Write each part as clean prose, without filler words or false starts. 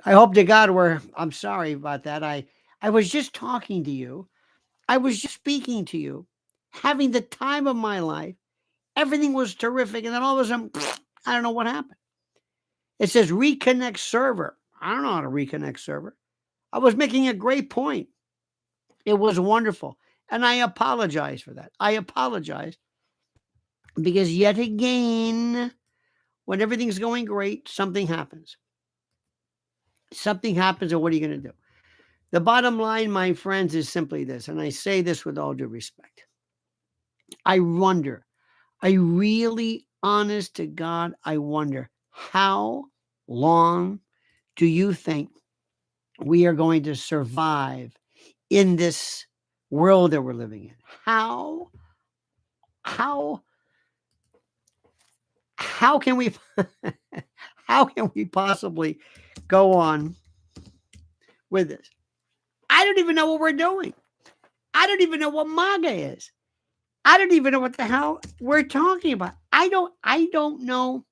I hope to God I'm sorry about that. I was just talking to you. I was just speaking to you, having the time of my life. Everything was terrific. And then all of a sudden, I don't know what happened. It says reconnect server. I don't know how to reconnect server. I was making a great point. It was wonderful. And I apologize for that. I apologize because yet again, when everything's going great, something happens. Something happens, and what are you going to do? The bottom line, my friends, is simply this, and I say this with all due respect. I wonder, I really, honest to God, I wonder how long do you think we are going to survive in this world that we're living in? How how can we how can we possibly go on with this? I don't even know what we're doing. I don't even know what MAGA is. I don't even know what the hell we're talking about. I don't know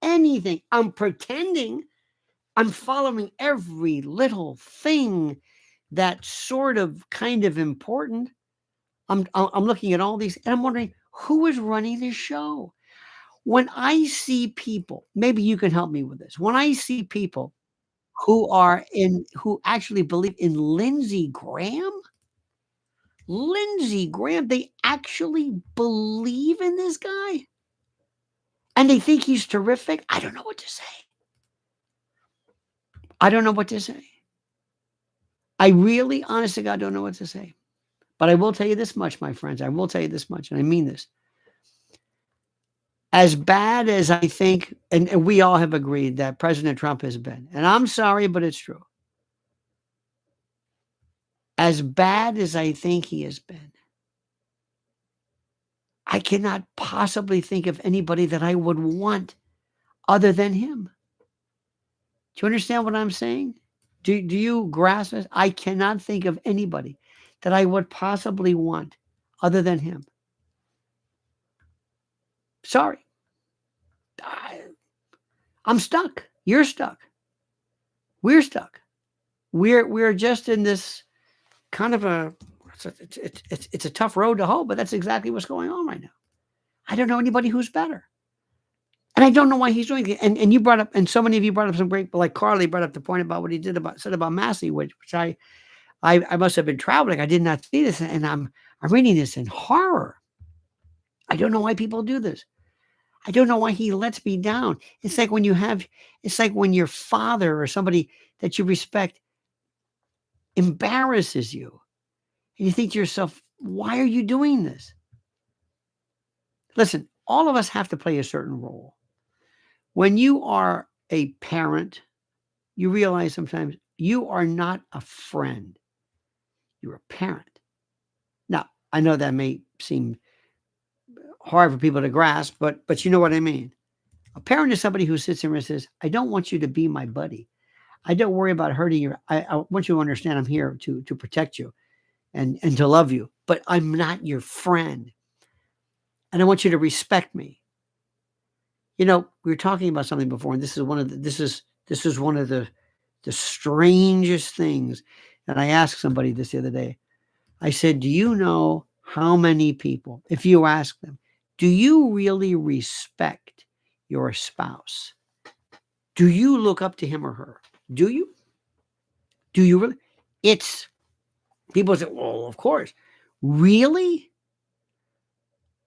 anything. I'm pretending I'm following every little thing that's sort of kind of important. I'm looking at all these and I'm wondering who is running this show. When I see people, maybe you can help me with this. When I see people who actually believe in Lindsey Graham, they actually believe in this guy and they think he's terrific. I don't know what to say. I don't know what to say. I really, honest to God, don't know what to say. But I will tell you this much, my friends. I will tell you this much, and I mean this. As bad as I think, and we all have agreed that President Trump has been, and I'm sorry, but it's true. As bad as I think he has been, I cannot possibly think of anybody that I would want other than him. Do you understand what I'm saying? Do you grasp this? I cannot think of anybody that I would possibly want other than him. Sorry. I, I'm stuck. You're stuck. We're stuck. We're just in this kind of it's a tough road to hoe, but that's exactly what's going on right now. I don't know anybody who's better. And I don't know why he's doing it. And you brought up, and so many of you brought up some great, like Carly brought up the point about what he said about Massey, which I must have been traveling. I did not see this, and I'm reading this in horror. I don't know why people do this. I don't know why he lets me down. It's like when your father or somebody that you respect embarrasses you, and you think to yourself, why are you doing this? Listen, all of us have to play a certain role. When you are a parent, you realize sometimes you are not a friend. You're a parent. Now, I know that may seem hard for people to grasp, but you know what I mean. A parent is somebody who sits there and says, I don't want you to be my buddy. I don't worry about hurting you. I want you to understand I'm here to protect you and to love you, but I'm not your friend. And I want you to respect me. You know, we were talking about something before, and this is one of the strangest things. And I asked somebody this the other day. I said, do you know how many people, if you ask them, do you really respect your spouse? Do you look up to him or her? Do you? Do you really? It's people say, well, of course. Really?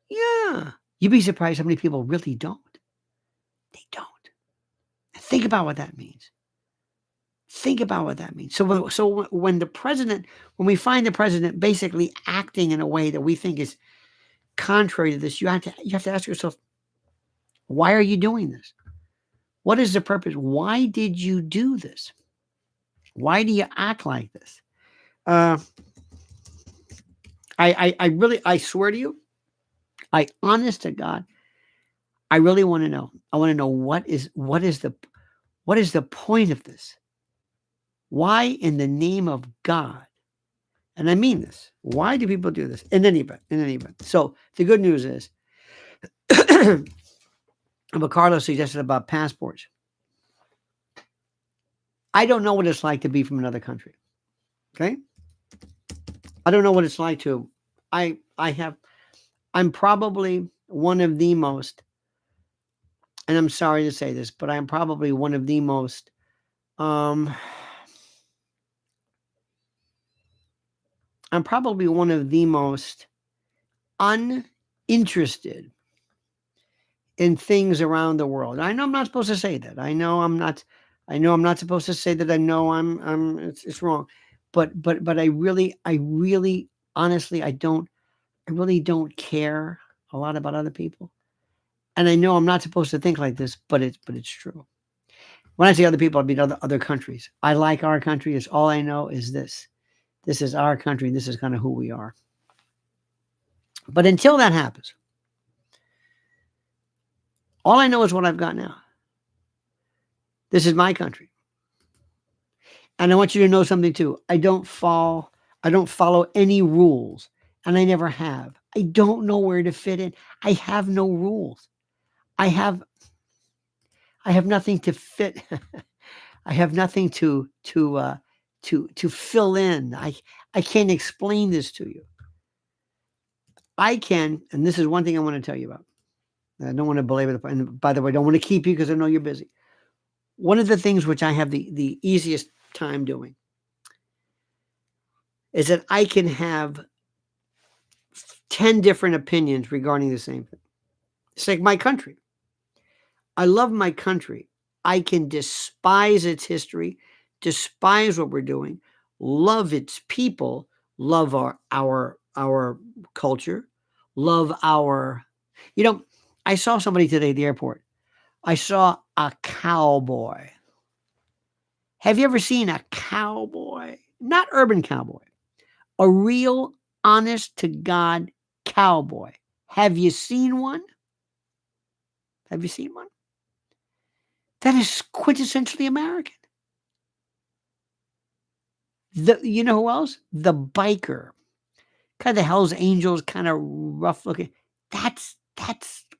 Yeah. You'd be surprised how many people really don't. They don't. Think about what that means. Think about what that means. So when we find the president basically acting in a way that we think is contrary to this, you have to ask yourself, why are you doing this? What is the purpose? Why did you do this? Why do you act like this? Uh, I really, I swear to you, I honest to God, I really want to know. I want to know what is the point of this? Why in the name of God? And I mean this. Why do people do this? In any event. So the good news is what Carlos suggested about passports. I don't know what it's like to be from another country. Okay? I don't know what it's like to I have I'm probably one of the most, and I'm sorry to say this, but I'm probably one of the most um I'm probably one of the most uninterested in things around the world. I know I'm not supposed to say that. I know I'm not supposed to say that. I know I'm it's wrong. But I really honestly I really don't care a lot about other people. And I know I'm not supposed to think like this, but it's true. When I say other people, I mean other countries. I like our country. Is all I know is this. This is our country. This is kind of who we are. But until that happens, all I know is what I've got now. This is my country. And I want you to know something too. I don't follow any rules, and I never have. I don't know where to fit in. I have no rules. I have I have nothing to fit. I have nothing to fill in. I can't explain this to you. I can, and this is one thing I want to tell you about. I don't want to belabor the point. And by the way, I don't want to keep you because I know you're busy. One of the things which I have the easiest time doing is that I can have 10 different opinions regarding the same thing. It's like my country. I love my country. I can despise its history, despise what we're doing, love its people, love our culture, love our you know, I saw somebody today at the airport. I saw a cowboy. Have you ever seen a cowboy? Not urban cowboy. A real honest to God cowboy. Have you seen one? Have you seen one? That is quintessentially American. You know who else? The biker. Kind of Hell's Angels, kind of rough looking. That's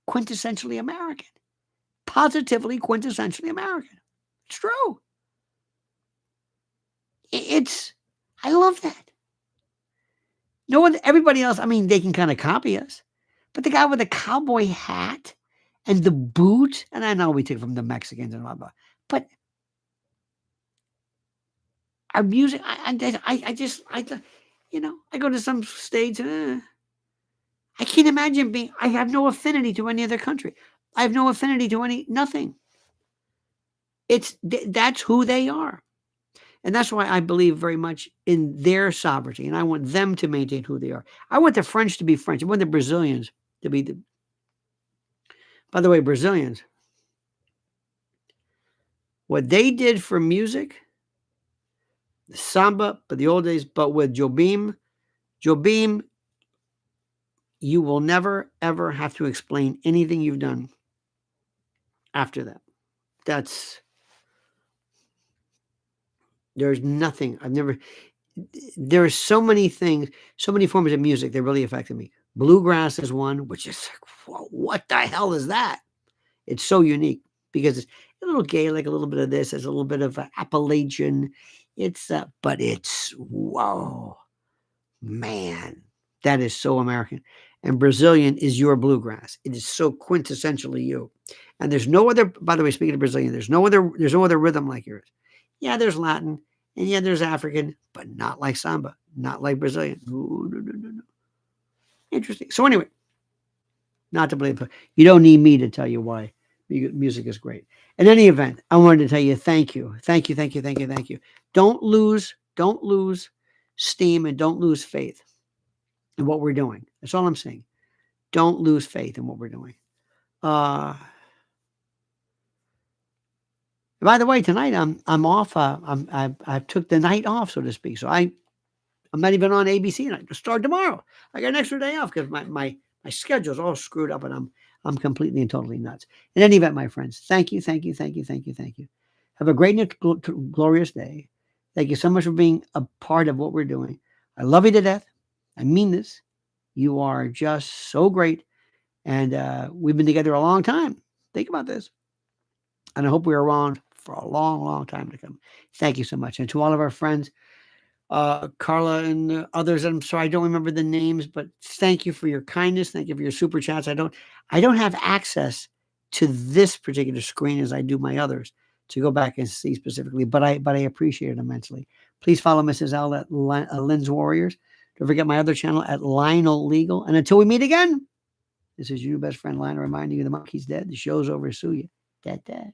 quintessentially American. Positively quintessentially American. It's true. It's I love that. No one everybody else, I mean, they can kind of copy us. But the guy with the cowboy hat and the boot, and I know we take from the Mexicans and blah blah. But our music, I just, I go to some states. I can't imagine being. I have no affinity to any other country. I have no affinity to any nothing. That's who they are, and that's why I believe very much in their sovereignty, and I want them to maintain who they are. I want the French to be French. I want the Brazilians to be the. By the way, Brazilians, what they did for music, the samba, but the old days, but with Jobim, you will never ever have to explain anything you've done after that. That's there's nothing. There are so many things, so many forms of music that really affected me. Bluegrass is one, which is like, whoa, what the hell is that? It's so unique because it's a little Gaelic, a little bit of this, there's a little bit of Appalachian. But it's whoa, man, that is so American. And Brazilian is your bluegrass. It is so quintessentially you. And there's no other. By the way, speaking of Brazilian, there's no other rhythm like yours. Yeah, there's Latin, and yeah, there's African, but not like samba, not like Brazilian. No, no, no, no, no. Interesting. So anyway, not to blame. You don't need me to tell you why music is great. In any event, I wanted to tell you thank you, thank you, thank you, thank you, thank you. Don't lose steam, and don't lose faith in what we're doing. That's all I'm saying. Don't lose faith in what we're doing. Uh, by the way, tonight I'm off. I took the night off, so to speak. So I'm not even on ABC, and I start tomorrow. I got an extra day off because my schedule's all screwed up, and I'm completely and totally nuts. In any event, my friends, thank you, thank you, thank you, thank you, thank you. Have a great and glorious day. Thank you so much for being a part of what we're doing. I love you to death. I mean this. You are just so great, and we've been together a long time. Think about this, and I hope we're around for a long, long time to come. Thank you so much. And to all of our friends, Carla and others, I'm sorry I don't remember the names, but thank you for your kindness. Thank you for your super chats. I don't have access to this particular screen as I do my others to go back and see specifically, but I appreciate it immensely. Please follow Mrs. L at Lynn's Warriors. Don't forget my other channel at Lionel Legal. And until we meet again, this is your best friend Lionel reminding you the monkey's dead. The show's over. Sue you. Da-da.